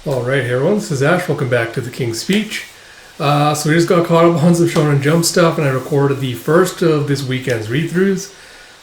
Alright, hey everyone, this is Ash. Welcome back to the King's Speech. So we just got caught up on some Shonen Jump stuff, and I recorded the first of this weekend's read-throughs.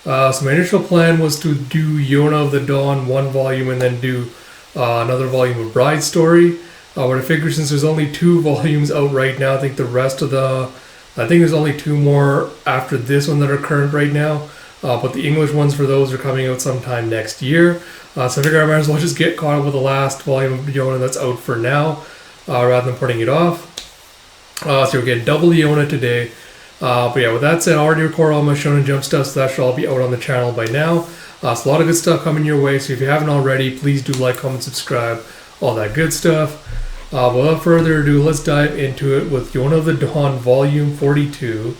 So my initial plan was to do Yona of the Dawn one volume and then do another volume of Bride Story. But I figured since there's only 2 volumes out right now, I think there's only 2 more after this one that are current right now. But the English ones for those are coming out sometime next year. So I figured I might as well just get caught up with the last volume of Yona that's out for now, rather than putting it off. So we're getting double Yona today. But yeah, with that said, I already recorded all my Shonen Jump stuff, so that should all be out on the channel by now. So a lot of good stuff coming your way, so if you haven't already, please do like, comment, subscribe, all that good stuff. Without further ado, let's dive into it with Yona of the Dawn, Volume 42,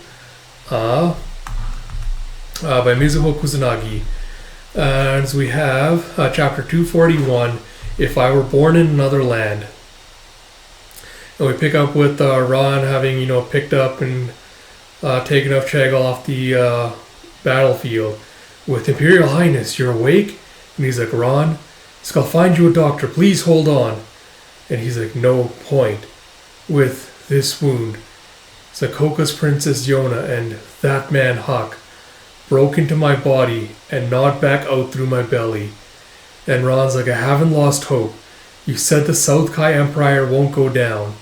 by Mizuho Kusanagi. And so we have chapter 241, If I Were Born in Another Land. And we pick up with Ron having, picked up and taken off Chagall off the battlefield. With Imperial Highness, you're awake? And he's like, Ron, I'll find you a doctor, please hold on. And he's like, no point. With this wound, Sakoka's Princess Yona and that man Huck broke into my body and gnawed back out through my belly. And Ron's like, I haven't lost hope. You said the South Kai Empire won't go down.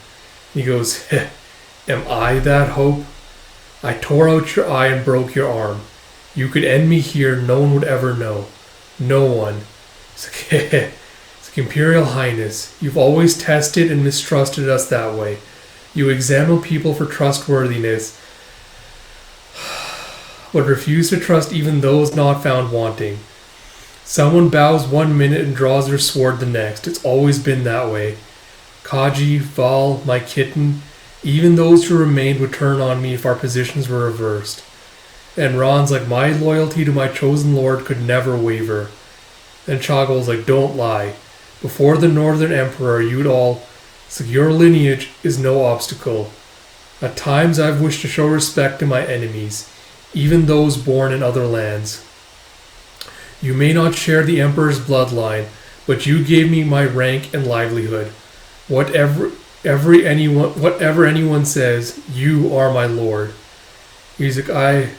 He goes, am I that hope? I tore out your eye and broke your arm. You could end me here, no one would ever know. No one. It's like, Imperial Highness, you've always tested and mistrusted us that way. You examine people for trustworthiness, but refuse to trust even those not found wanting. Someone bows 1 minute and draws their sword the next. It's always been that way. Kaji, Val, my kitten, even those who remained would turn on me if our positions were reversed. And Ron's like, my loyalty to my chosen lord could never waver. And Chagall's like, don't lie. Before the Northern Emperor, you'd all... So your lineage is no obstacle. At times I've wished to show respect to my enemies, even those born in other lands. You may not share the Emperor's bloodline, but you gave me my rank and livelihood. Whatever anyone says, you are my lord. He's like, I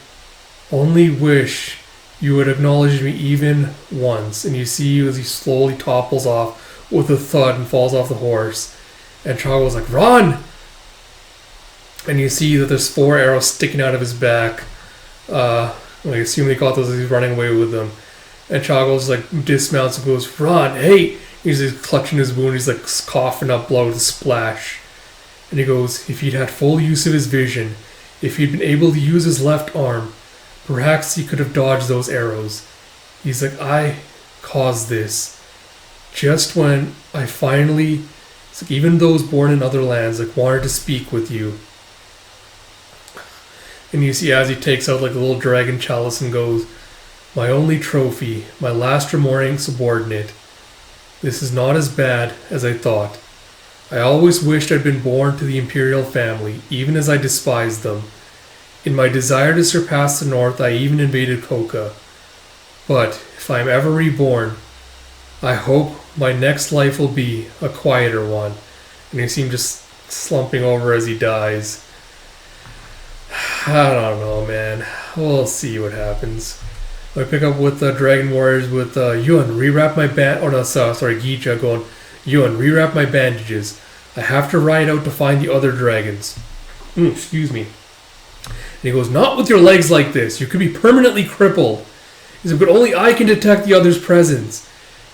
only wish you would acknowledge me even once. And you see as he slowly topples off with a thud and falls off the horse. And Chagall's like, run! And you see that there's 4 arrows sticking out of his back. I assume they caught those as he's running away with them. And Chagall's like dismounts and goes, run, hey! He's just clutching his wound, he's like coughing up blood with a splash. And he goes, if he'd had full use of his vision, if he'd been able to use his left arm, perhaps he could have dodged those arrows. He's like, I caused this. Just when I finally, it's like even those born in other lands, like wanted to speak with you. And you see as he takes out like a little dragon chalice and goes, my only trophy, my last remaining subordinate. This is not as bad as I thought. I always wished I'd been born to the Imperial family, even as I despised them. In my desire to surpass the North, I even invaded Koka. But if I am ever reborn, I hope my next life will be a quieter one. And you see him just slumping over as he dies. I don't know, man. We'll see what happens. I pick up with the Dragon Warriors with Yun, rewrap my Gija going, Yun, rewrap my bandages. I have to ride out to find the other dragons. Excuse me. And he goes, not with your legs like this. You could be permanently crippled. He said, but only I can detect the other's presence.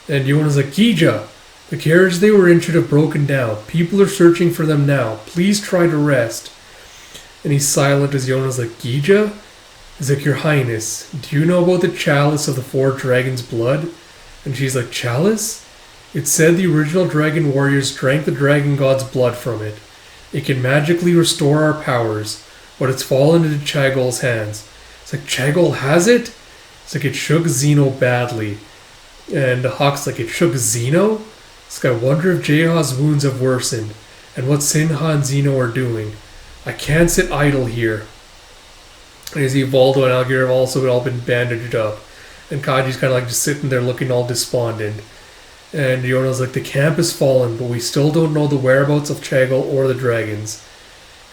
And Yun is like, Gija, the carriage they were in should have broken down. People are searching for them now. Please try to rest. And he's silent as Yona's like, Gija? He's like, Your Highness, do you know about the chalice of the 4 dragons' blood? And she's like, chalice? It said the original dragon warriors drank the dragon god's blood from it. It can magically restore our powers, but it's fallen into Chagall's hands. It's like, Chagall has it? It's like, it shook Zeno badly. And Huck's like, it shook Zeno? It's like, I wonder if Jeha's wounds have worsened, and what Sinha and Zeno are doing. I can't sit idle here. And you see Valdo and Algir have also all been bandaged up. And Kaji's kind of like just sitting there looking all despondent. And Yona's like, the camp is fallen, but we still don't know the whereabouts of Chagall or the dragons.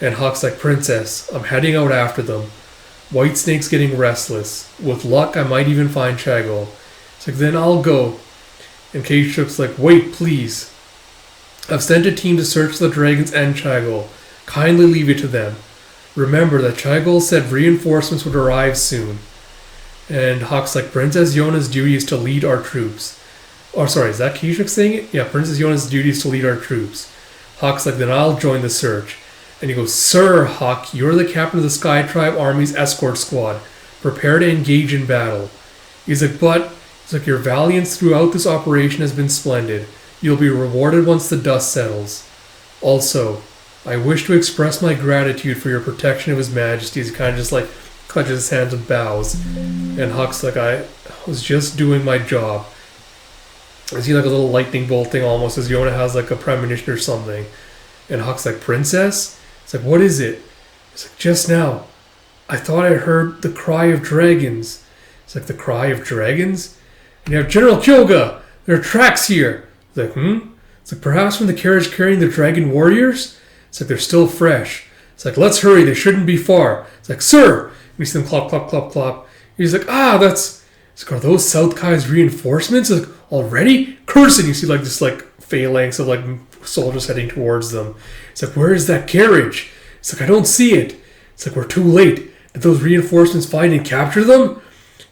And Huck's like, Princess, I'm heading out after them. Whitesnake's getting restless. With luck, I might even find Chagall. It's like, then I'll go. And Kashyyyk's like, wait, please. I've sent a team to search the dragons and Chagall. Kindly leave it to them. Remember that Chagall said reinforcements would arrive soon. And Huck's like, Princess Yona's duty is to lead our troops. Oh, sorry, is that Kashyyyk saying it? Yeah, Princess Yona's duty is to lead our troops. Huck's like, then I'll join the search. And he goes, Sir Huck, you're the captain of the Sky Tribe Army's escort squad. Prepare to engage in battle. He's like, your valiance throughout this operation has been splendid. You'll be rewarded once the dust settles. Also, I wish to express my gratitude for your protection of His Majesty. He kind of just like clutches his hands and bows. And Huck's like, I was just doing my job. I see like a little lightning bolt thing almost as Yona has like a premonition or something. And Huck's like, Princess? It's like, what is it? It's like, just now, I thought I heard the cry of dragons. It's like, the cry of dragons? And you have General Kyoga! There are tracks here! It's like, It's like, perhaps from the carriage carrying the dragon warriors? It's like, they're still fresh. It's like, let's hurry, they shouldn't be far. It's like, sir! And you see them clop, clop, clop, clop. He's like, that's... It's like, are those South Kai's reinforcements? It's like, already? Curse it! You see like this like phalanx of like soldiers heading towards them. It's like, where is that carriage? It's like, I don't see it. It's like, we're too late. Did those reinforcements find and capture them?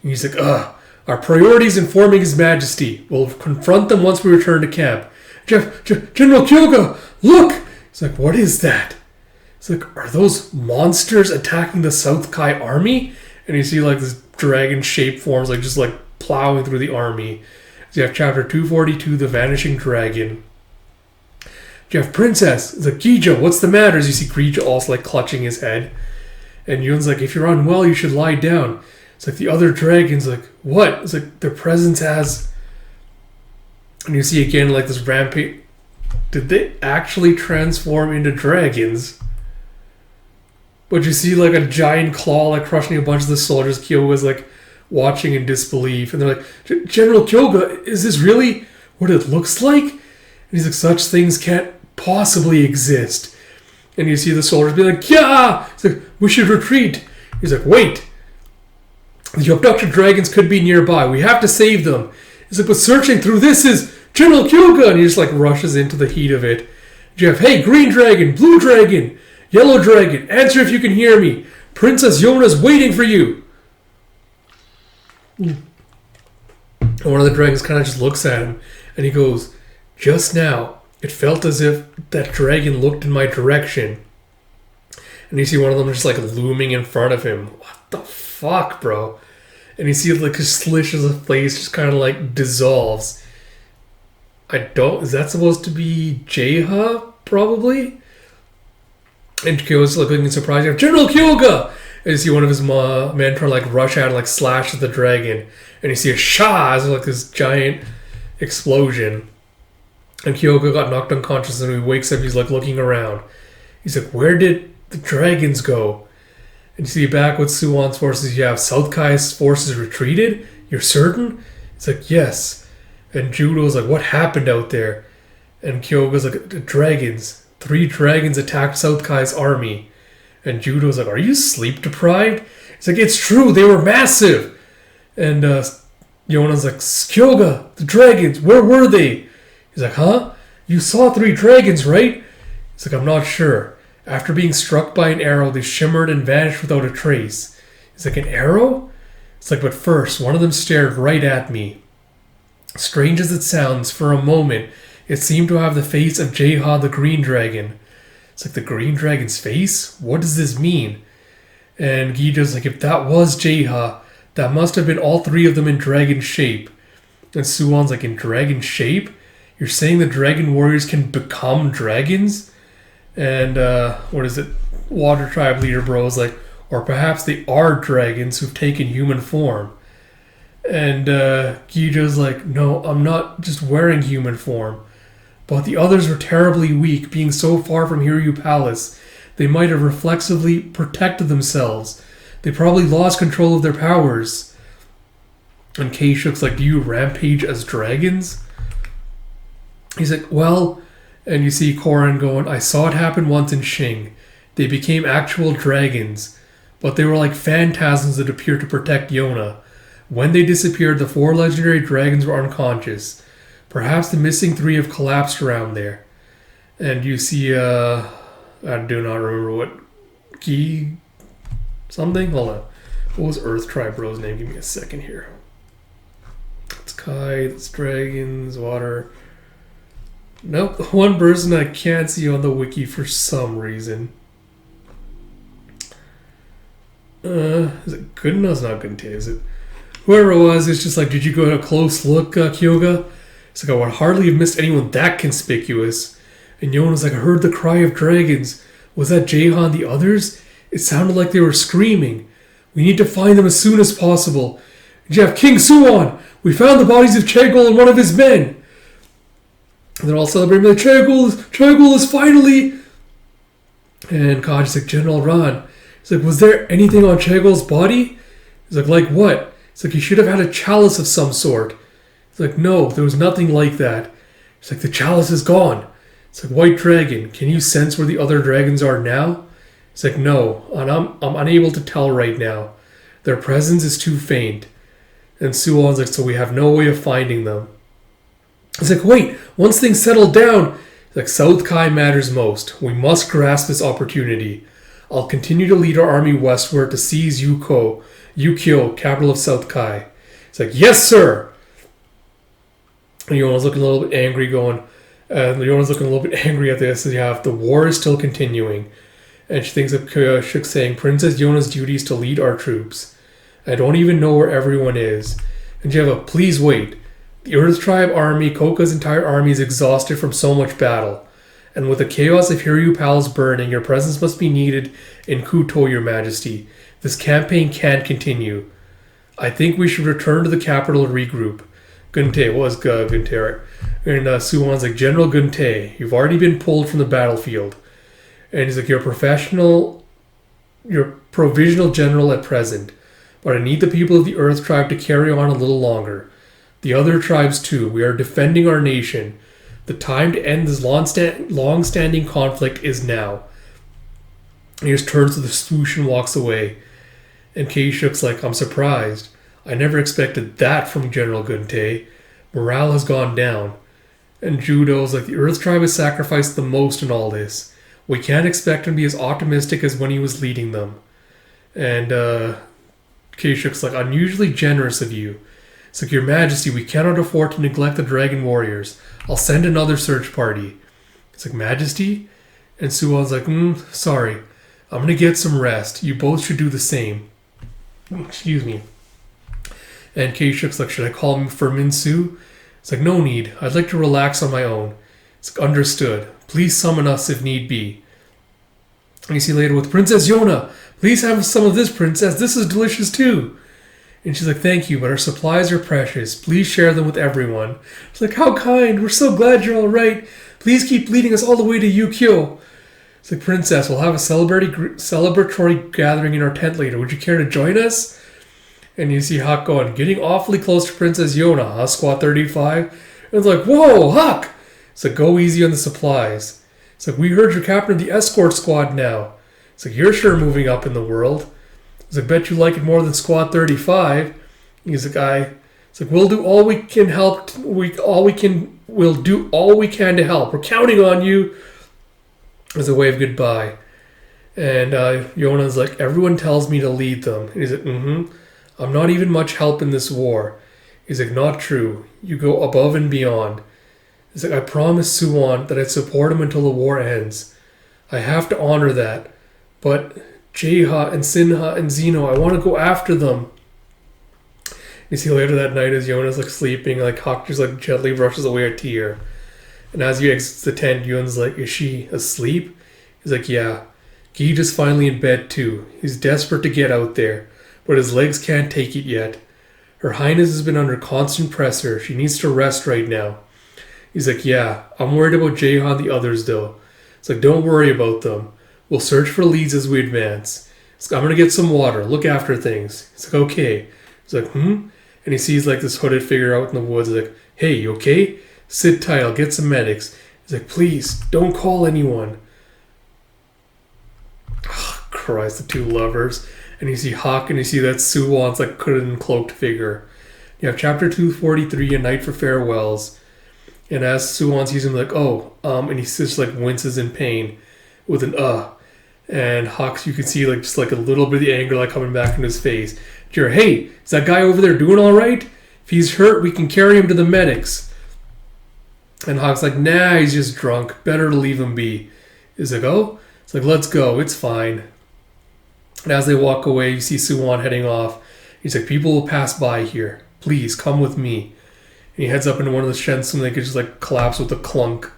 And he's like, our priority is informing His Majesty. We'll confront them once we return to camp. General Kyoga, look! It's like, what is that? It's like, are those monsters attacking the South Kai army? And you see like this dragon shape forms like just like plowing through the army. So you have chapter 242, The Vanishing Dragon. You have Princess. It's like, Gija, what's the matter? As you see Gija also like clutching his head. And Yun's like, if you're unwell, you should lie down. It's like the other dragons like, what? It's like their presence has... And you see again like this rampage. Did they actually transform into dragons? But you see like a giant claw like crushing a bunch of the soldiers. Kyoga was like watching in disbelief. And they're like, General Kyoga, is this really what it looks like? And he's like, such things can't possibly exist. And you see the soldiers be like, yeah! He's like, we should retreat. He's like, wait. The abducted dragons could be nearby. We have to save them. He's like, but searching through this is General Kyoga. And he just like rushes into the heat of it. Jeff, hey, green dragon, blue dragon, yellow dragon, answer if you can hear me. Princess Yona's waiting for you. And one of the dragons kind of just looks at him and he goes, just now, it felt as if that dragon looked in my direction. And you see one of them just like looming in front of him. What the fuck, bro? And you see like his slish of the face just kind of like dissolves. Is that supposed to be Jeha? Probably? And Kyoga's looking surprised. General Kyoga! And you see one of his men trying to like rush out and like slash at the dragon. And you see a shah as like this giant explosion. And Kyoga got knocked unconscious and when he wakes up he's like looking around. He's like, where did the dragons go? And you see back with Suwon's forces, you have South Kai's forces retreated? You're certain? It's like, yes. And Judo's like, what happened out there? And Kyoga's like, the dragons. 3 dragons attacked South Kai's army. And Judo's like, are you sleep deprived? It's like, it's true, they were massive. And Yona's like, Kyoga, the dragons, where were they? He's like, huh? You saw 3 dragons, right? He's like, I'm not sure. After being struck by an arrow, they shimmered and vanished without a trace. He's like, an arrow? It's like, but first, one of them stared right at me. Strange as it sounds, for a moment, it seemed to have the face of Jeha the Green Dragon. It's like, the Green Dragon's face? What does this mean? And Gija's like, if that was Jeha, that must have been all 3 of them in dragon shape. And Suwon's like, in dragon shape? You're saying the dragon warriors can become dragons? And, Water Tribe leader bro is like, or perhaps they are dragons who've taken human form. And Gija's like, no, I'm not just wearing human form. But the others were terribly weak, being so far from Hiryu Palace. They might have reflexively protected themselves. They probably lost control of their powers. And Kashyyyk's like, do you rampage as dragons? He's like, well, and you see Koran going, I saw it happen once in Shing. They became actual dragons, but they were like phantasms that appeared to protect Yona. When they disappeared, the 4 legendary dragons were unconscious. Perhaps the missing 3 have collapsed around there. And you see, I do not remember what key something. Hold on. What was Earth Tribe Bro's name? Give me a second here. It's Kai, it's dragons, water. Nope, one person I can't see on the wiki for some reason. Is it good? No, it's not good. Is it? Whoever it was, it's just like, did you go a close look, Kyoga? It's like, I would hardly have missed anyone that conspicuous. And Yona's like, I heard the cry of dragons. Was that Jaha and the others? It sounded like they were screaming. We need to find them as soon as possible. Jeff, King Suwon! We found the bodies of Chegul and one of his men! And they're all celebrating, like, Chegul is finally... And Kaji's like, General Ran. He's like, was there anything on Chegul's body? He's like what? He's like, he should have had a chalice of some sort. He's like, no, there was nothing like that. He's like, the chalice is gone. It's like, White Dragon, can you sense where the other dragons are now? He's like, no, and I'm unable to tell right now. Their presence is too faint. And Suwon's like, so we have no way of finding them. He's like, wait, once things settle down, he's like, South Kai matters most. We must grasp this opportunity. I'll continue to lead our army westward to seize Yukio, capital of South Kai. He's like, yes, sir! And Yona's looking a little bit angry, Yona's looking a little bit angry at this. And the war is still continuing. And she thinks of Shuk saying, Princess Yona's duty is to lead our troops. I don't even know where everyone is. And Jeva, please wait. The Earth Tribe army, Koka's entire army, is exhausted from so much battle. And with the chaos of Hiryu Palace burning, your presence must be needed in Kuto, your majesty. This campaign can't continue. I think we should return to the capital and regroup. Gunte, what was Gunte? And Suwon's like, General Gunte, you've already been pulled from the battlefield. And he's like, you're provisional general at present. But I need the people of the Earth Tribe to carry on a little longer. The other tribes too. We are defending our nation. The time to end this long-standing conflict is now. And he just turns to the swoosh and walks away. And Keishuk's like, I'm surprised. I never expected that from General Gunte. Morale has gone down. And Judo's like, the Earth Tribe has sacrificed the most in all this. We can't expect him to be as optimistic as when he was leading them. And Keishuk's like, unusually generous of you. It's like, Your Majesty, we cannot afford to neglect the Dragon Warriors. I'll send another search party. It's like, Majesty? And Suwon's like, sorry. I'm going to get some rest. You both should do the same. Excuse me. And Keishuk's like, should I call him for Minsu? It's like, no need. I'd like to relax on my own. It's like, understood. Please summon us if need be. And you see later with Princess Yona. Please have some of this, Princess. This is delicious too. And she's like, thank you, but our supplies are precious. Please share them with everyone. It's like, how kind. We're so glad you're all right. Please keep leading us all the way to Yukio. It's like, Princess, we'll have a celebratory gathering in our tent later. Would you care to join us? And you see Huck going, getting awfully close to Princess Yona, huh, Squad 35? And it's like, whoa, Huck! It's like, go easy on the supplies. It's like, we heard you're captain of the escort squad now. It's like, you're sure moving up in the world. It's like, bet you like it more than Squad 35. He's a guy. It's like, we'll do all we can help. We'll do all we can to help. We're counting on you. As a way of goodbye. And Yona's like, everyone tells me to lead them. And he's like, I'm not even much help in this war. He's like, not true. You go above and beyond. He's like, I promised Suwon that I'd support him until the war ends. I have to honor that. But Jeha and Sinha and Zeno, I want to go after them. You see later that night as Yona's like sleeping, like Huck just like gently brushes away a tear. And as he exits the tent, Yun's like, is she asleep? He's like, yeah. Gija's finally in bed too. He's desperate to get out there, but his legs can't take it yet. Her Highness has been under constant pressure. She needs to rest right now. He's like, yeah, I'm worried about Jaha and the others though. It's like, don't worry about them. We'll search for leads as we advance. It's like, I'm going to get some water. Look after things. It's like, okay. He's like, And he sees like this hooded figure out in the woods. He's like, hey, you okay? Sit tight, I'll get some medics. He's like, please, don't call anyone. Oh, Christ, the two lovers. And you see Hawk and you see that Suwon's like hooded and cloaked figure. You have chapter 243, A Night for Farewells. And as Suwon sees him, like, and he just like winces in pain with an And Hawk, you can see like just like a little bit of the anger like coming back in his face. You're, hey, is that guy over there doing all right? If he's hurt, we can carry him to the medics. And Hawk's like, nah, he's just drunk. Better to leave him be. He's like, oh? It's like, let's go. It's fine. And as they walk away, you see Suwon heading off. He's like, people will pass by here. Please, come with me. And he heads up into one of the sheds and they could just like collapse with a clunk.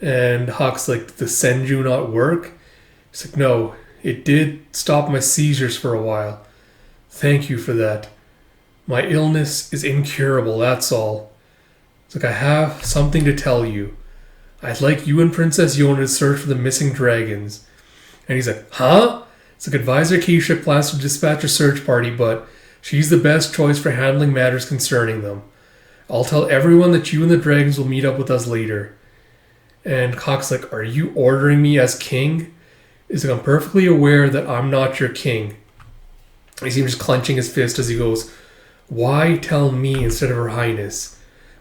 And Hawk's like, did the Senju not work? He's like, no, it did stop my seizures for a while. Thank you for that. My illness is incurable, that's all. It's like, I have something to tell you. I'd like you and Princess Yona to search for the missing dragons. And he's like, huh? It's like, Advisor Keisha plans to dispatch a search party, but she's the best choice for handling matters concerning them. I'll tell everyone that you and the dragons will meet up with us later. And Hawk's like, are you ordering me as king? He's like, I'm perfectly aware that I'm not your king. You see him just clenching his fist as he goes, why tell me instead of Her Highness?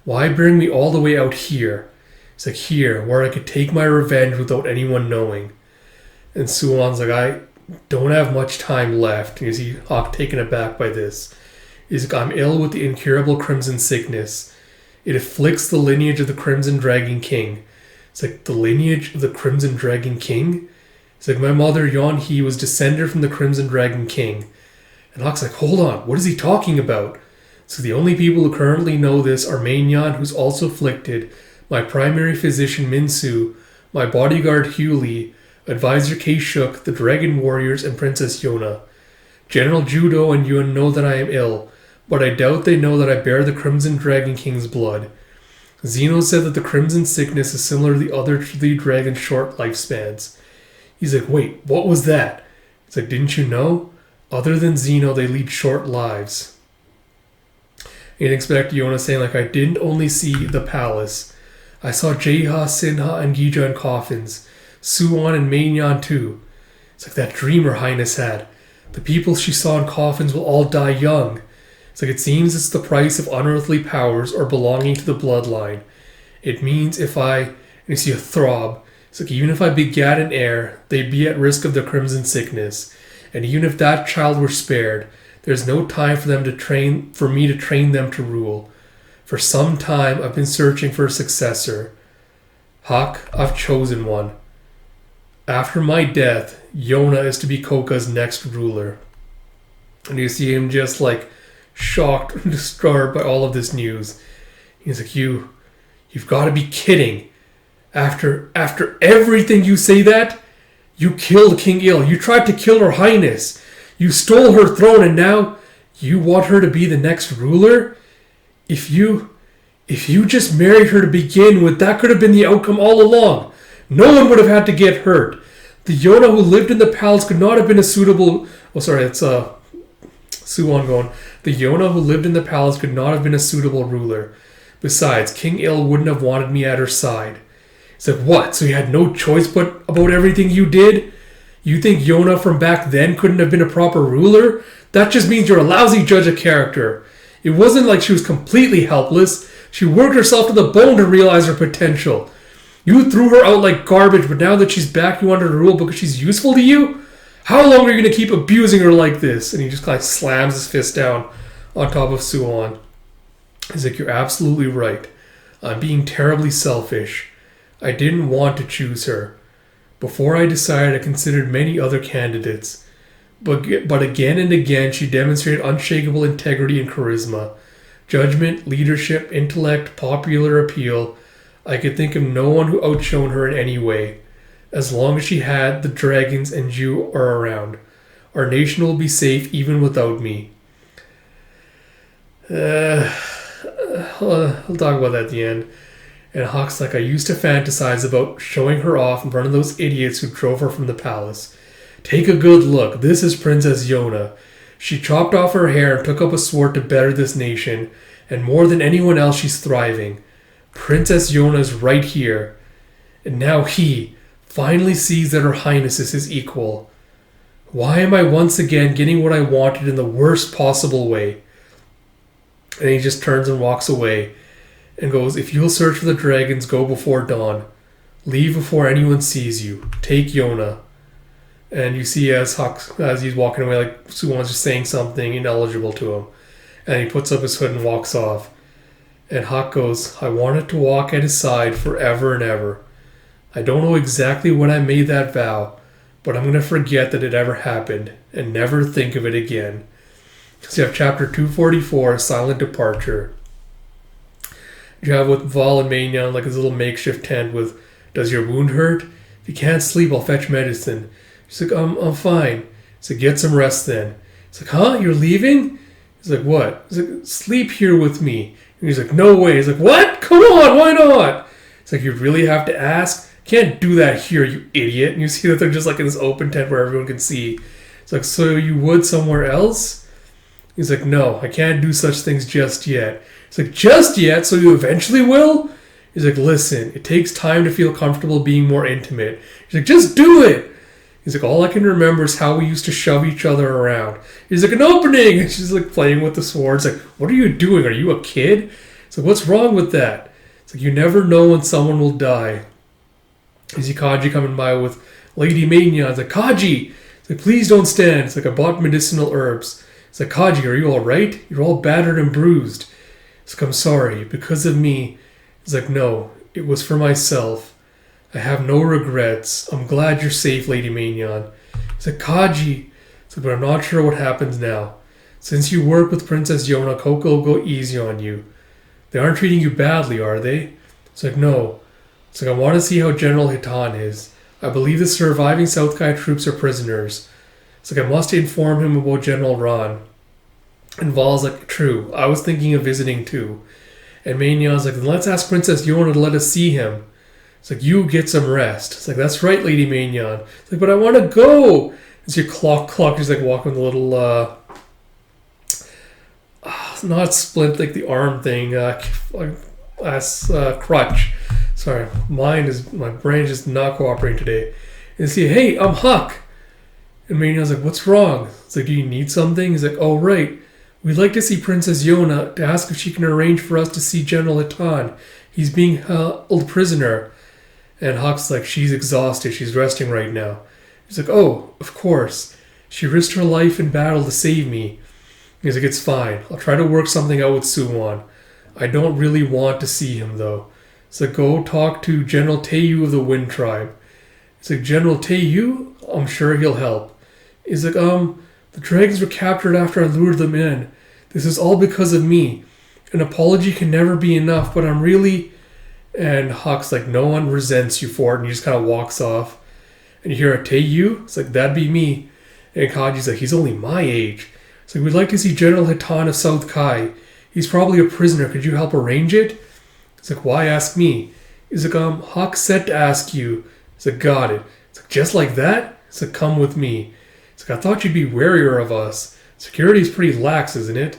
Why bring me all the way out here? It's like, here, where I could take my revenge without anyone knowing. And Suwon's like, I don't have much time left. And you see Hawk taken aback by this. He's like, I'm ill with the incurable crimson sickness. It afflicts the lineage of the Crimson Dragon King. It's like, the lineage of the Crimson Dragon King? It's like, my mother, Yon Hee, was descended from the Crimson Dragon King. And Hawk's like, hold on, what is he talking about? So the only people who currently know this are Maignan, who's also afflicted, my primary physician Minsu, my bodyguard Huli, Advisor K-Shook, the Dragon Warriors, and Princess Yona. General Judo and Yun know that I am ill, but I doubt they know that I bear the Crimson Dragon King's blood. Zeno said that the Crimson Sickness is similar to the other three dragons' short lifespans. He's like, wait, what was that? It's like, didn't you know? Other than Zeno, they lead short lives. You'd expect Yona saying, like, I didn't only see the palace. I saw Jeha, Sinha, and Gija in coffins. Suwon and Maignan too. It's like that dream Her Highness had. The people she saw in coffins will all die young. It's like, it seems it's the price of unearthly powers or belonging to the bloodline. It means if I... And you see a throb. It's like, even if I begat an heir, they'd be at risk of the Crimson Sickness. And even if that child were spared, there's no time for me to train them to rule. For some time, I've been searching for a successor. Hawk, I've chosen one. After my death, Yona is to be Koka's next ruler. And you see him just like shocked and disturbed by all of this news. He's like, you've got to be kidding. After everything you say that? You killed King Il. You tried to kill Her Highness. You stole her throne and now you want her to be the next ruler? If you just married her to begin with, that could have been the outcome all along. No one would have had to get hurt. The Yona who lived in the palace could not have been a suitable... Oh, sorry, it's Suwon going. The Yona who lived in the palace could not have been a suitable ruler. Besides, King Il wouldn't have wanted me at her side. It's like, what? So you had no choice but about everything you did? You think Yona from back then couldn't have been a proper ruler? That just means you're a lousy judge of character. It wasn't like she was completely helpless. She worked herself to the bone to realize her potential. You threw her out like garbage, but now that she's back, you want her to rule because she's useful to you? How long are you going to keep abusing her like this? And he just kind of slams his fist down on top of Suwon. He's like, you're absolutely right. I'm being terribly selfish. I didn't want to choose her. Before I decided, I considered many other candidates. But again and again, she demonstrated unshakable integrity and charisma. Judgment, leadership, intellect, popular appeal. I could think of no one who outshone her in any way. As long as she had the dragons and you are around, our nation will be safe even without me. I'll talk about that at the end. And Hawk's like, I used to fantasize about showing her off in front of those idiots who drove her from the palace. Take a good look. This is Princess Yona. She chopped off her hair and took up a sword to better this nation, and more than anyone else, she's thriving. Princess Yona is right here. And now he finally sees that Her Highness is his equal. Why am I once again getting what I wanted in the worst possible way? And he just turns and walks away and goes, if you'll search for the dragons, go before dawn. Leave before anyone sees you. Take Yona. And you see as he's walking away, like Suwon's just saying something ineligible to him. And he puts up his hood and walks off. And Hawk goes, I wanted to walk at his side forever and ever. I don't know exactly when I made that vow, but I'm going to forget that it ever happened and never think of it again. So you have chapter 244, Silent Departure. You have with Val and Maignan like his little makeshift tent with, does your wound hurt? If you can't sleep, I'll fetch medicine. She's like, I'm fine. He's like, get some rest then. He's like, huh? You're leaving? He's like, what? He's like, sleep here with me. And he's like, no way. He's like, what? Come on, why not? It's like, you really have to ask? Can't do that here, you idiot. And you see that they're just like in this open tent where everyone can see. It's like, so you would somewhere else? He's like, no, I can't do such things just yet. It's like, just yet? So you eventually will? He's like, listen, it takes time to feel comfortable being more intimate. He's like, just do it. He's like, all I can remember is how we used to shove each other around. He's like, an opening! And she's like playing with the swords. Like, what are you doing? Are you a kid? It's like, what's wrong with that? It's like, you never know when someone will die. You see Kaji coming by with Lady Maignan. It's like, Kaji! It's like, please don't stand. It's like, I bought medicinal herbs. It's like, Kaji, are you alright? You're all battered and bruised. It's like, I'm sorry. Because of me. It's like, no, it was for myself. I have no regrets. I'm glad you're safe, Lady Maignan. It's like, Kaji. It's like, but I'm not sure what happens now. Since you work with Princess Yona, Coco will go easy on you. They aren't treating you badly, are they? It's like, no. It's like, I want to see how General Hitan is. I believe the surviving South Kai troops are prisoners. It's like, I must inform him about General Ran. And Val's like, true. I was thinking of visiting too. And Maignan's like, then let's ask Princess Yona to let us see him. It's like, you get some rest. It's like, that's right, Lady Maignan. It's like, but I want to go. It's your clock. She's like walking with a little, not splint, like the arm thing, crutch. Sorry, my brain is just not cooperating today. And you see, hey, I'm Huck. And Maignan's like, what's wrong? It's like, do you need something? He's like, oh, right. We'd like to see Princess Yona to ask if she can arrange for us to see General Hitan. He's being held prisoner. And Huck's like, she's exhausted. She's resting right now. He's like, oh, of course. She risked her life in battle to save me. He's like, it's fine. I'll try to work something out with Suwon. I don't really want to see him, though. So go talk to General Teiyu of the Wind Tribe. It's like, General Teiyu? I'm sure he'll help. He's like, the dragons were captured after I lured them in. This is all because of me. An apology can never be enough, but I'm really... And Huck's like, no one resents you for it, and he just kind of walks off. And you hear a Teiyu? It's like, that'd be me. And Kaji's like, he's only my age. It's like, we'd like to see General Hitan of South Kai. He's probably a prisoner. Could you help arrange it? It's like, why ask me? He's like, Huck said to ask you. It's like, got it. It's like, just like that? It's like, come with me. It's like, I thought you'd be warier of us. Security's pretty lax, isn't it?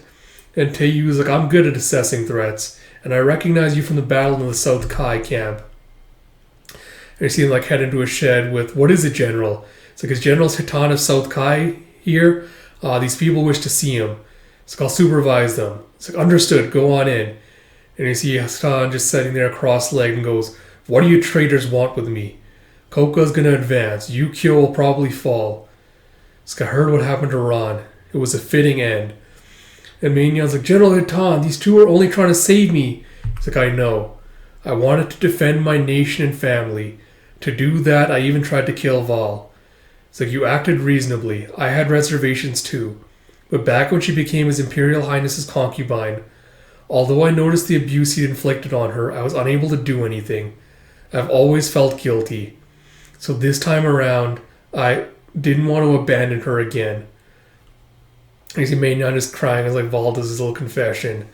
And Teiyu's like, I'm good at assessing threats, and I recognize you from the battle in the South Kai camp. And you see him like head into a shed with, what is it, General? It's like, is General Hitan of South Kai here? These people wish to see him. It's like, I'll supervise them. It's like, understood, go on in. And you see Hitan just sitting there cross-legged and goes, what do you traitors want with me? Koka's gonna advance. Yukio will probably fall. It's like, I heard what happened to Ran. It was a fitting end. And Maignan's like, General Hitan, these two are only trying to save me. It's like, I know. I wanted to defend my nation and family. To do that, I even tried to kill Val. It's like, you acted reasonably. I had reservations too. But back when she became His Imperial Highness's concubine, although I noticed the abuse he'd inflicted on her, I was unable to do anything. I've always felt guilty. So this time around, I didn't want to abandon her again. And you see Maignan is crying as like Val does his little confession.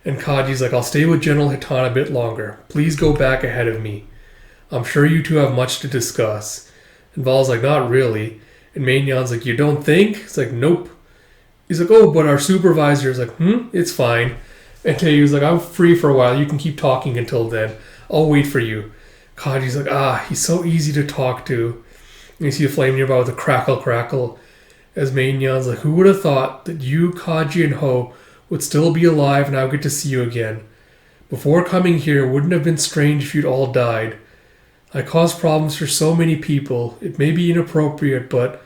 And Kaji's like, I'll stay with General Hitan a bit longer. Please go back ahead of me. I'm sure you two have much to discuss. And Val's like, not really. And Maignan's like, you don't think? It's like, nope. He's like, oh, but our supervisor's like, it's fine. And Teiu's like, I'm free for a while. You can keep talking until then. I'll wait for you. Kaji's like, he's so easy to talk to. And you see a flame nearby with a crackle, crackle. As Mainyan's like, who would have thought that you, Kaji, and Ho would still be alive and I'll get to see you again. Before coming here, it wouldn't have been strange if you'd all died. I caused problems for so many people. It may be inappropriate, but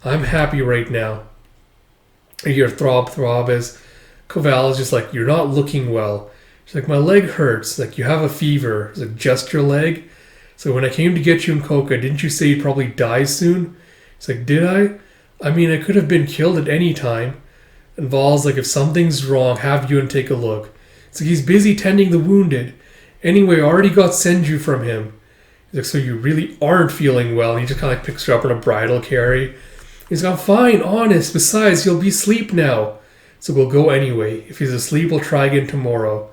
I'm happy right now. You hear throb, throb as Cavall is just like, you're not looking well. She's like, my leg hurts. Like, you have a fever. It's like, just your leg? So when I came to get you in Coca, didn't you say you'd probably die soon? It's like, did I? I mean, I could have been killed at any time. And Val's like, if something's wrong, have Yun take a look. It's like, he's busy tending the wounded. Anyway, I already got Senju from him. He's like, so you really aren't feeling well? And he just kind of like picks her up in a bridal carry. He's like, I'm fine, honest. Besides, he'll be asleep now. So we'll go anyway. If he's asleep, we'll try again tomorrow.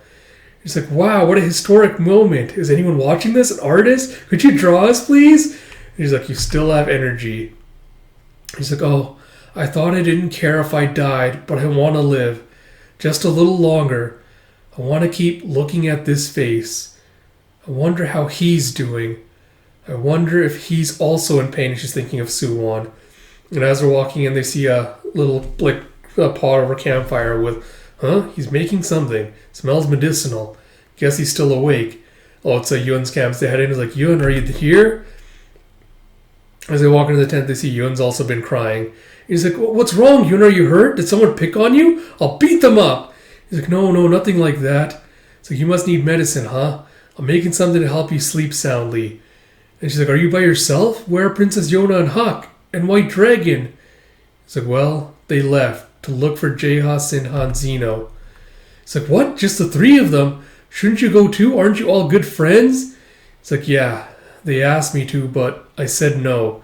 He's like, wow, what a historic moment. Is anyone watching this? An artist? Could you draw us, please? And he's like, you still have energy. He's like, oh, I thought I didn't care if I died, but I want to live. Just a little longer. I want to keep looking at this face. I wonder how he's doing. I wonder if he's also in pain. And she's thinking of Suwon. And as they're walking in, they see a little like a pot over a campfire with, he's making something. Smells medicinal. Guess he's still awake. Oh, it's Yun's camp. So they head in. He's like, Yun, are you here? As they walk into the tent, they see Yun's also been crying. He's like, what's wrong, Yun? Are you hurt? Did someone pick on you? I'll beat them up. He's like, no, nothing like that. It's like, you must need medicine, huh? I'm making something to help you sleep soundly. And she's like, are you by yourself? Where are Princess Yona and Huck? And White Dragon? He's like, well, they left to look for Jeha, Sinha, and Zeno. It's like, what? Just the three of them? Shouldn't you go too? Aren't you all good friends? It's like, yeah, they asked me to, but I said no.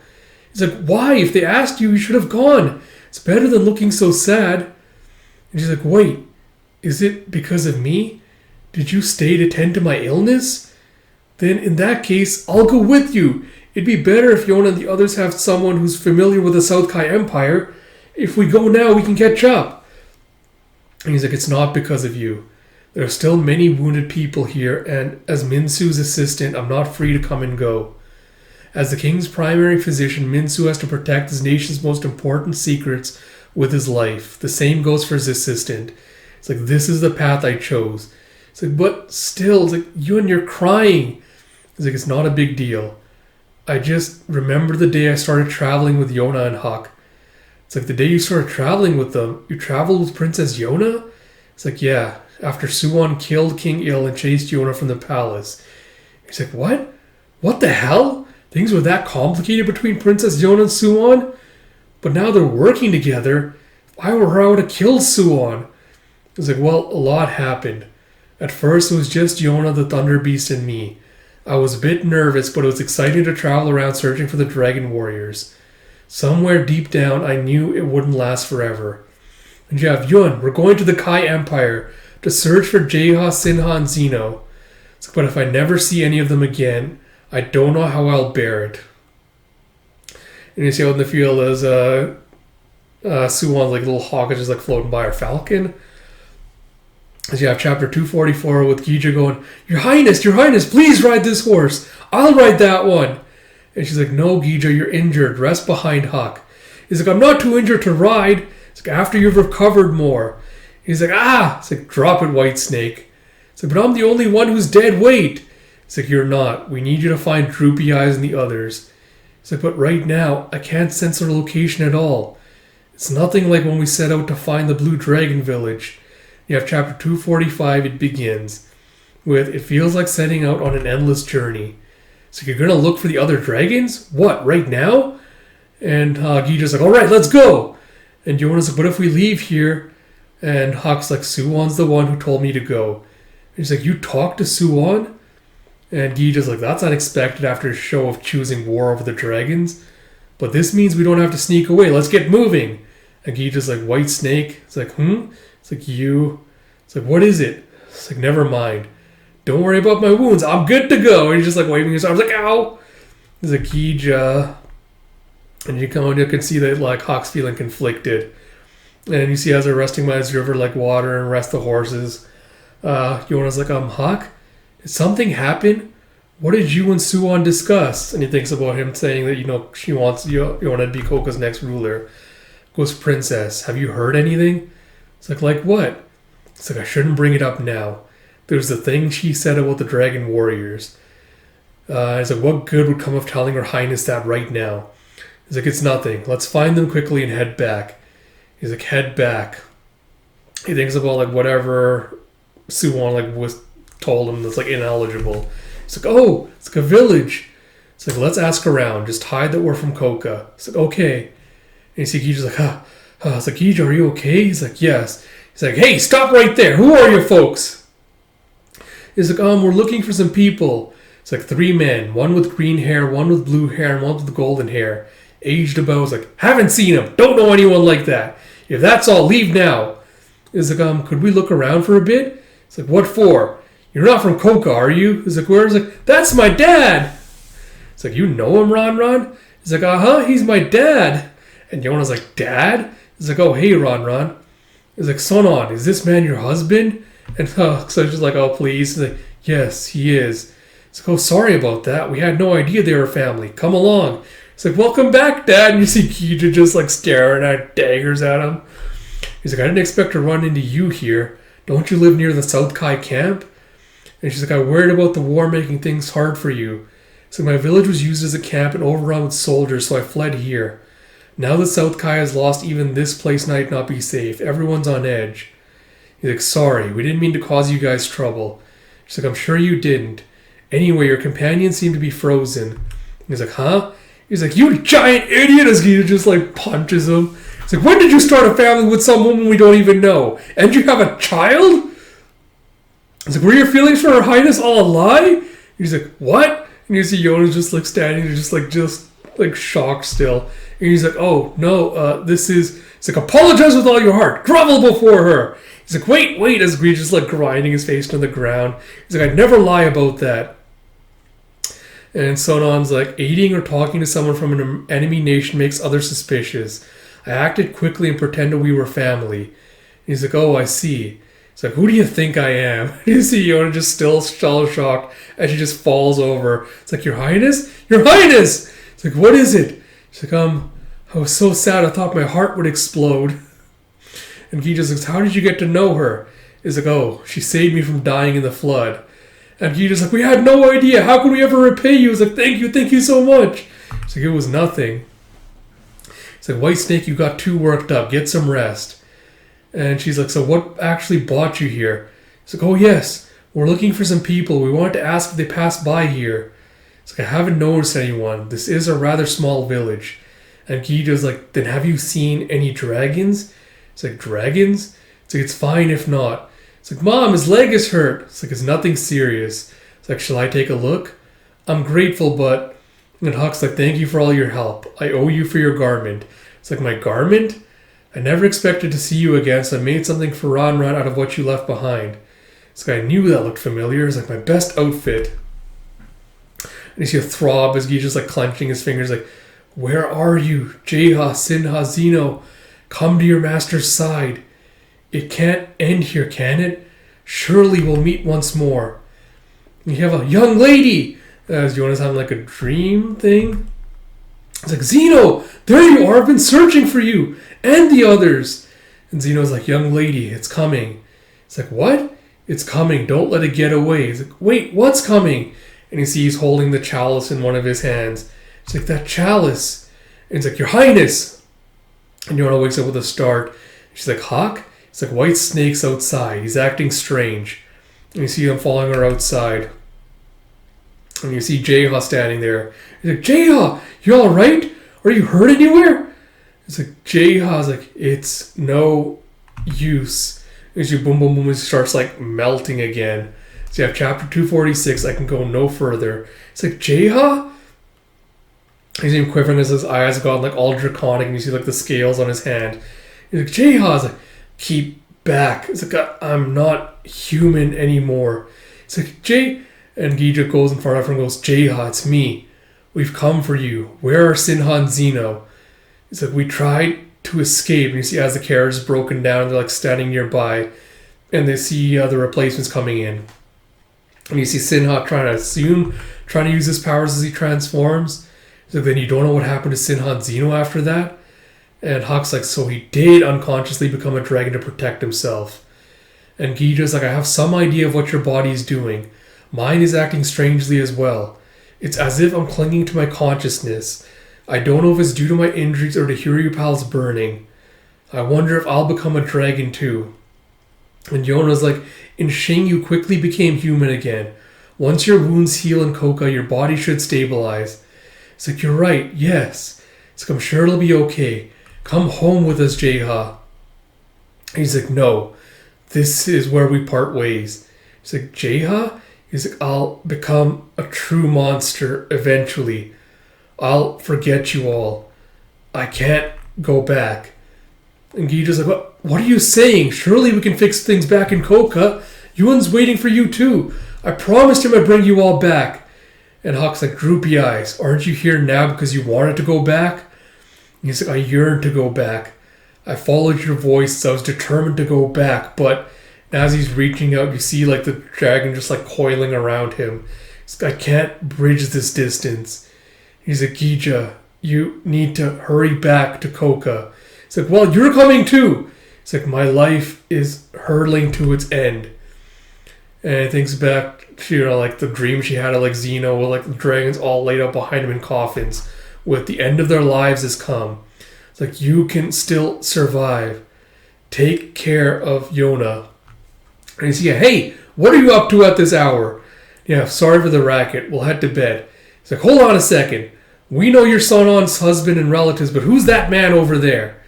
He's like, why? If they asked you, you should have gone. It's better than looking so sad. And she's like, wait, is it because of me? Did you stay to tend to my illness? Then in that case, I'll go with you. It'd be better if Yona and the others have someone who's familiar with the South Kai Empire. If we go now, we can catch up. And he's like, it's not because of you. There are still many wounded people here, and as Minsu's assistant, I'm not free to come and go. As the king's primary physician, Minsu has to protect his nation's most important secrets with his life. The same goes for his assistant. It's like, this is the path I chose. It's like, but still, it's like, Yun, you're crying. It's like, it's not a big deal. I just remember the day I started traveling with Yona and Huck. It's like, the day you started traveling with them, you traveled with Princess Yona? It's like, yeah, after Suwon killed King Il and chased Yona from the palace. He's like, what? What the hell? Things were that complicated between Princess Yona and Suwon? But now they're working together. If I were her, I would have killed Suwon. He's like, well, a lot happened. At first, it was just Yona, the Thunder Beast, and me. I was a bit nervous, but it was exciting to travel around searching for the Dragon Warriors. Somewhere deep down, I knew it wouldn't last forever. And you have Yun, we're going to the Kai Empire to search for Jeha, Sinha, and Zeno. But if I never see any of them again, I don't know how I'll bear it. And you see out in the field as Suwon's like little hawk is just like floating by, her falcon. As you have chapter 244 with Gija going, Your Highness, please ride this horse. I'll ride that one. And she's like, no, Gija, you're injured. Rest behind Huck. He's like, I'm not too injured to ride. It's like, after you've recovered more. He's like, It's like, drop it, White Snake. It's like, but I'm the only one who's dead weight. It's like, you're not. We need you to find Droopy Eyes and the others. It's like, but right now, I can't sense their location at all. It's nothing like when we set out to find the Blue Dragon Village. You have chapter 245, it begins with, it feels like setting out on an endless journey. So you're going to look for the other dragons? What, right now? And Gija's like, alright, let's go! And Yona's like, what if we leave here? And Huck's like, Suwon's the one who told me to go. And he's like, you talked to Suwon? And Gija's like, that's unexpected after a show of choosing war over the dragons. But this means we don't have to sneak away. Let's get moving. And Gija's like, White Snake? It's like, It's like, you. It's like, what is it? It's like, never mind. Don't worry about my wounds. I'm good to go. And he's just like waving his arms like, ow. He's like, Gija. And you can see that like Hawk's feeling conflicted. And you see as they're resting by this river like water and rest the horses. Yona's like, Hawk, did something happen? What did you and Suwon discuss? And he thinks about him saying that, she wants Yona to be Koka's next ruler. Goes, Princess, have you heard anything? It's like what? It's like, I shouldn't bring it up now. There's the thing she said about the Dragon Warriors. It's like, what good would come of telling Her Highness that right now? He's like, it's nothing. Let's find them quickly and head back. He's like, head back. He thinks about like whatever Suwon like was told him that's like ineligible. He's like, oh, it's like a village. It's like, let's ask around. Just hide that we're from Koka. It's like, okay. And you see Gija's like, It's like, Gija, are you okay? He's like, yes. He's like, hey, stop right there. Who are you folks? He's like, we're looking for some people. It's like 3 men. One with green hair, one with blue hair, and one with golden hair. Aged about. It's like, haven't seen him. Don't know anyone like that. If that's all, leave now. He's like, could we look around for a bit? It's like, what for? You're not from Koka, are you? He's like, where? He's like, that's my dad. It's like, you know him, Ron? He's like, he's my dad. And Yona's like, dad? He's like, oh, hey, Ron. He's like, Sonon, is this man your husband? And so she's like, oh, please. He's like, yes, he is. He's like, oh, sorry about that. We had no idea they were family. Come along. He's like, welcome back, Dad. And you see Gija just like staring at daggers at him. He's like, I didn't expect to run into you here. Don't you live near the South Kai camp? And she's like, I worried about the war making things hard for you. So my village was used as a camp and overrun with soldiers, so I fled here. Now that South Kai has lost, even this place might not be safe. Everyone's on edge. He's like, sorry, we didn't mean to cause you guys trouble. She's like, I'm sure you didn't. Anyway, your companions seem to be frozen. He's like, huh? He's like, you giant idiot, as Gita just like punches him. He's like, when did you start a family with some woman we don't even know? And you have a child? He's like, were your feelings for Her Highness all a lie? He's like, what? And you see Yona's just like standing there, just like shocked still. And he's like, oh, no, he's like, apologize with all your heart. Grovel before her. He's like, wait, as Greed's just like grinding his face to the ground. He's like, I'd never lie about that. And Sonon's like, aiding or talking to someone from an enemy nation makes others suspicious. I acted quickly and pretended we were family. And he's like, oh, I see. He's like, who do you think I am? You see Yona just still shocked and she just falls over. It's like, Your Highness? Your Highness! It's like, what is it? She's like, I was so sad I thought my heart would explode. And he just like, how did you get to know her? He's like, oh, she saved me from dying in the flood. And he just like, we had no idea. How could we ever repay you? He's like, thank you so much. It's like, it was nothing. It's like, White Snake, you got too worked up. Get some rest. And she's like, so what actually brought you here? He's like, oh yes, we're looking for some people. We wanted to ask if they passed by here. It's like, I haven't noticed anyone. This is a rather small village. And Gija's like, then have you seen any dragons? It's like, dragons? It's like, it's fine if not. It's like, Mom, his leg is hurt. It's like, it's nothing serious. It's like, shall I take a look? I'm grateful, but... And Huck's like, thank you for all your help. I owe you for your garment. It's like, my garment? I never expected to see you again, so I made something for Ron out of what you left behind. It's like, I knew that looked familiar. It's like my best outfit. And you see a throb as he's just like clenching his fingers, like, where are you? Jeha, Sinha, Zeno, come to your master's side. It can't end here, can it? Surely we'll meet once more. And you have a young lady. As Jonas having like a dream thing. It's like, Zeno, there you are. I've been searching for you and the others. And Zeno's like, young lady, it's coming. It's like, what? It's coming. Don't let it get away. He's like, wait, what's coming? And you see he's holding the chalice in one of his hands. It's like, that chalice. And he's like, Your Highness. And Yona wakes up with a start. She's like, Hawk? It's like, White Snake's outside. He's acting strange. And you see him following her outside. And you see Jeha standing there. He's like, Jeha, you alright? Are you hurt anywhere? It's like, Jeha's like, it's no use. And she boom, boom, boom, and starts like melting again. So you have chapter 246. I can go no further. It's like, Jeha? You see him quivering as his eyes have gone like all draconic, and you see like the scales on his hand. He's like, Jeha's like, keep back. It's like, I'm not human anymore. It's like, and Gija goes in front of her and goes, Jeha, it's me. We've come for you. Where are Sinha and Zeno? It's like, we tried to escape. And you see as the carriage is broken down, they're like standing nearby. and they see the replacements coming in. And you see Sinha trying to use his powers as he transforms. So then you don't know what happened to Sinha and Zeno after that. And Huck's like, so he did unconsciously become a dragon to protect himself. And Gija's like, I have some idea of what your body is doing. Mine is acting strangely as well. It's as if I'm clinging to my consciousness. I don't know if it's due to my injuries or to hear your pals burning. I wonder if I'll become a dragon too. And Yona's like, in Shing you quickly became human again. Once your wounds heal in Koka, your body should stabilize. It's like, you're right, yes. It's like, I'm sure it'll be okay. Come home with us, Jeha. He's like, no. This is where we part ways. He's like, Jeha? He's like, I'll become a true monster eventually. I'll forget you all. I can't go back. And Gija's like, what are you saying? Surely we can fix things back in Koka. Yuan's waiting for you too. I promised him I'd bring you all back. And Huck's like, droopy eyes. Aren't you here now because you wanted to go back? And he's like, I yearned to go back. I followed your voice, so I was determined to go back. But as he's reaching out, you see like the dragon just like coiling around him. He's like, I can't bridge this distance. He's like, Gija, you need to hurry back to Koka. He's like, well, you're coming too. He's like, my life is hurtling to its end. And he thinks back to, like the dream she had of like Zeno with like the dragons all laid up behind him in coffins with the end of their lives has come. It's like, you can still survive. Take care of Yona. And he's like, hey, what are you up to at this hour? Yeah, sorry for the racket. We'll head to bed. He's like, hold on a second. We know your son-on's husband and relatives, but who's that man over there?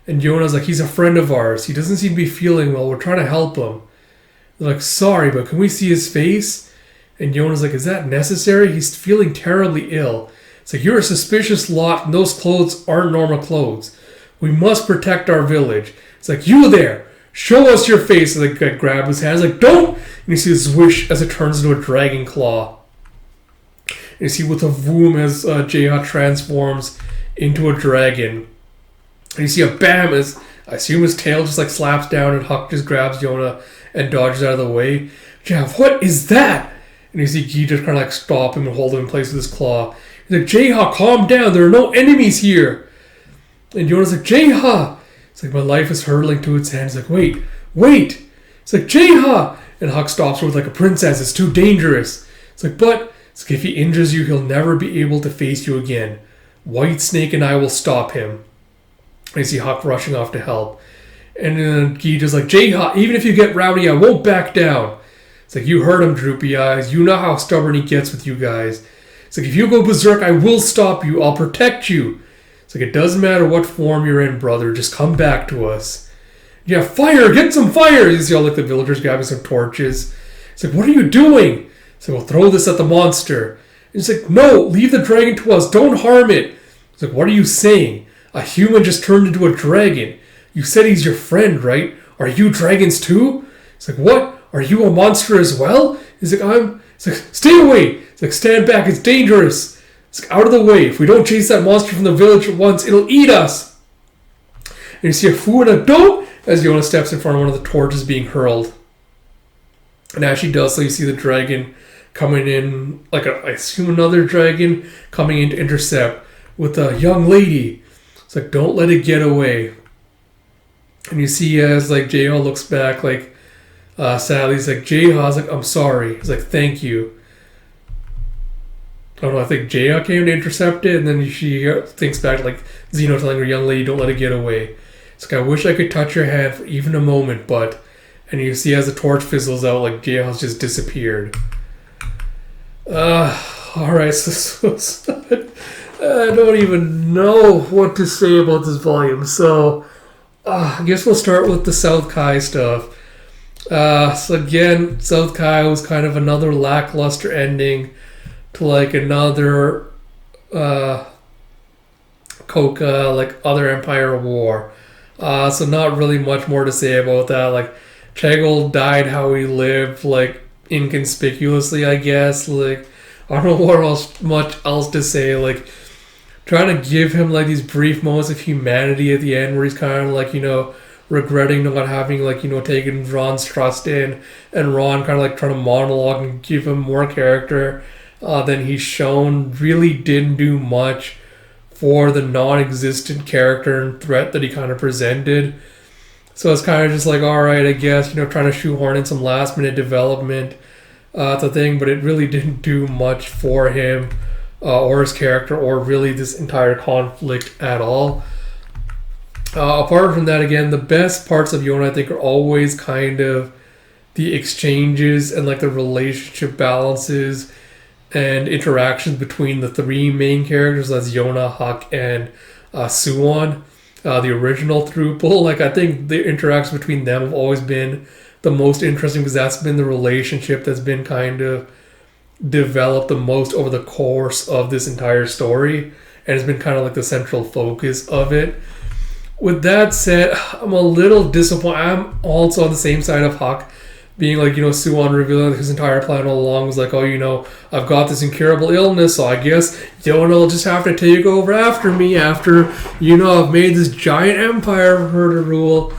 And Yona's like, he's a friend of ours. He doesn't seem to be feeling well. We're trying to help him. They're like, sorry, but can we see his face? And Yona's like, is that necessary? He's feeling terribly ill. It's like, you're a suspicious lot, and those clothes aren't normal clothes. We must protect our village. It's like, you there! Show us your face! And the guy grabs his hand. He's like, don't! And you see this swish as it turns into a dragon claw. And you see with a voom as Jeha transforms into a dragon. And you see a bam as I assume his tail just like slaps down and Huck just grabs Yona and dodges out of the way. Jeha, what is that? And you see Guy just kind of like stop him and hold him in place with his claw. He's like, Jeha, calm down. There are no enemies here. And Yona's like, Jeha. It's like, my life is hurtling to its end. He's like, wait. It's like, Jeha. And Huck stops her with like a princess. It's too dangerous. It's like, but it's like, if he injures you, he'll never be able to face you again. White Snake and I will stop him. And you see Huck rushing off to help. And then Guy just like, Jeha, even if you get rowdy, I won't back down. It's like, you heard him, droopy eyes. You know how stubborn he gets with you guys. It's like, if you go berserk, I will stop you. I'll protect you. It's like, it doesn't matter what form you're in, brother. Just come back to us. Yeah, fire! Get some fire! You see all like the villagers grabbing some torches. It's like, what are you doing? So we'll throw this at the monster. And it's like, no, leave the dragon to us. Don't harm it. It's like, what are you saying? A human just turned into a dragon. You said he's your friend, right? Are you dragons too? It's like, what? Are you a monster as well? He's like, It's like, stay away. It's like, stand back. It's dangerous. It's like, out of the way. If we don't chase that monster from the village at once, it'll eat us. And you see a Fu and a Do as Yona steps in front of one of the torches being hurled. And as she does so, you see the dragon coming in, like I assume another dragon coming in to intercept with a young lady. It's like, don't let it get away. And you see as like Jeha looks back, like sadly, he's like, Jeha's like, I'm sorry. He's like, thank you. I don't know, I think Jeha came to intercept it, and then she thinks back to like Zeno telling her, young lady, don't let it get away. It's like, I wish I could touch your hand for even a moment, but... And you see as the torch fizzles out, like Jeha's just disappeared. Alright, so I don't even know what to say about this volume, so I guess we'll start with the South Kai stuff. So again, South Kai was kind of another lackluster ending to like another Koka, like other Empire War. So not really much more to say about that. Like Chegel died how he lived, like inconspicuously, I guess. Like I don't know what much else to say. Like trying to give him like these brief moments of humanity at the end where he's kind of like, you know, regretting not having like taken Ron's trust in, and Ron kind of like trying to monologue and give him more character than he's shown. Really didn't do much for the non-existent character and threat that he kind of presented. So it's kind of just like, all right, I guess trying to shoehorn in some last-minute development the thing, but it really didn't do much for him or his character or really this entire conflict at all. Apart from that, again, the best parts of Yona, I think, are always kind of the exchanges and like the relationship balances and interactions between the three main characters. That's Yona, Huck, and Suwon, the original throuple. Like, I think the interactions between them have always been the most interesting because that's been the relationship that's been kind of developed the most over the course of this entire story, and it's been kind of like the central focus of it. With that said, I'm a little disappointed. I'm also on the same side of Huck, being like, Suwon revealing his entire plan all along was like, oh, I've got this incurable illness, so I guess Yona will just have to take over after me after, I've made this giant empire for her to rule.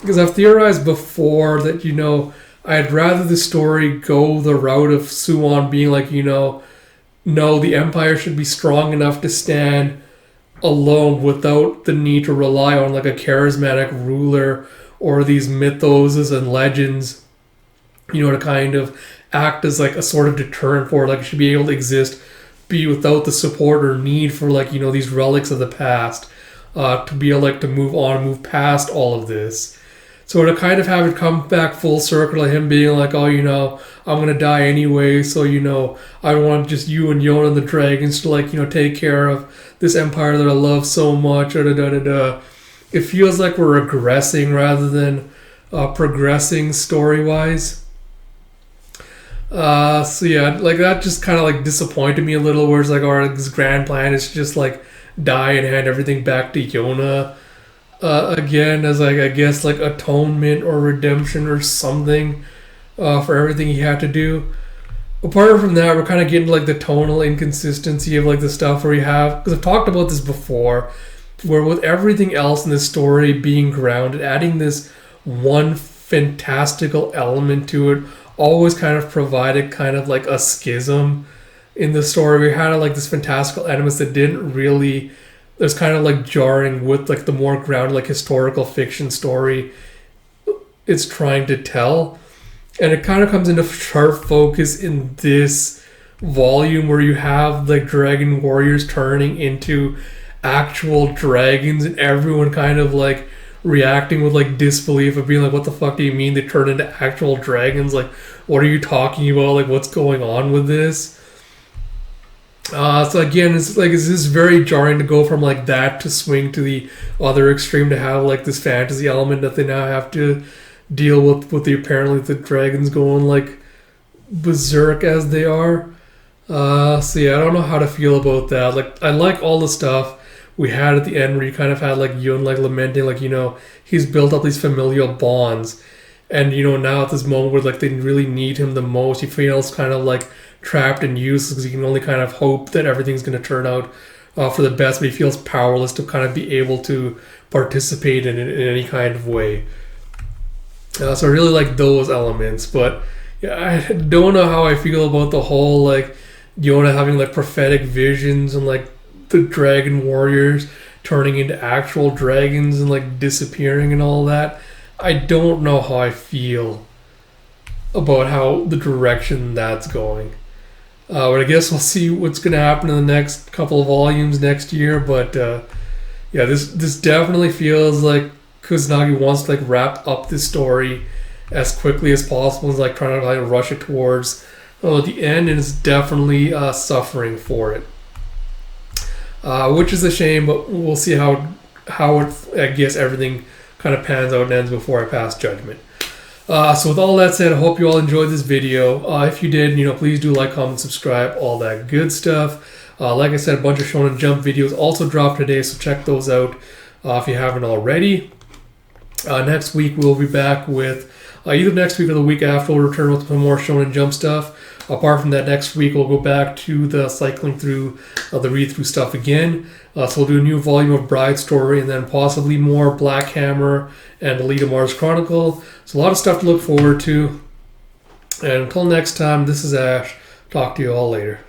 Because I've theorized before that, I'd rather the story go the route of Suwon being like, no, the empire should be strong enough to stand alone without the need to rely on like a charismatic ruler or these mythos and legends, to kind of act as like a sort of deterrent for it. Like, it should be able to exist, be without the support or need for like, these relics of the past to be able like to move on and move past all of this. So to kind of have it come back full circle of him being like, oh, I'm going to die anyway, so, I want just you and Yona and the dragons to, like, take care of this empire that I love so much, It feels like we're regressing rather than progressing story-wise. So yeah, like, that just kind of, like, disappointed me a little, where it's like, all right, this grand plan is just, like, die and hand everything back to Yona. Again, as like, I guess, like atonement or redemption or something for everything he had to do. Apart from that, we're kind of getting like the tonal inconsistency of like the stuff where you have, because I've talked about this before, where with everything else in the story being grounded, adding this one fantastical element to it always kind of provided kind of like a schism in the story. We had like this fantastical elements that didn't really, there's kind of like jarring with like the more grounded like historical fiction story it's trying to tell. And it kind of comes into sharp focus in this volume where you have like dragon warriors turning into actual dragons and everyone kind of like reacting with like disbelief of being like, what the fuck do you mean they turn into actual dragons? Like, what are you talking about? Like, what's going on with this? So again, it's this very jarring to go from like that to swing to the other extreme, to have like this fantasy element that they now have to deal with the apparently the dragons going like berserk as they are. So yeah, I don't know how to feel about that. Like, I like all the stuff we had at the end where you kind of had like Yun like lamenting like, he's built up these familial bonds, and now at this moment where like they really need him the most, he feels kind of like trapped and useless because he can only kind of hope that everything's going to turn out for the best, but he feels powerless to kind of be able to participate in any kind of way. So I really like those elements, but yeah, I don't know how I feel about the whole like Yona having like prophetic visions and like the dragon warriors turning into actual dragons and like disappearing and all that. I don't know how I feel about how the direction that's going. But I guess we'll see what's going to happen in the next couple of volumes next year. But yeah, this definitely feels like Kusanagi wants to like wrap up this story as quickly as possible. It's like trying to like rush it towards the end, and it's definitely suffering for it, which is a shame. But we'll see how it, I guess, everything kind of pans out and ends before I pass judgment. So with all that said, I hope you all enjoyed this video. If you did, please do like, comment, subscribe, all that good stuff. Like I said, a bunch of Shonen Jump videos also dropped today, so check those out if you haven't already. Next week we'll be back with, either next week or the week after, we'll return with some more Shonen Jump stuff. Apart from that, next week we'll go back to the cycling through the read-through stuff again. So we'll do a new volume of Bride Story, and then possibly more Black Hammer and Elite of Mars Chronicle. So a lot of stuff to look forward to. And until next time, this is Ash. Talk to you all later.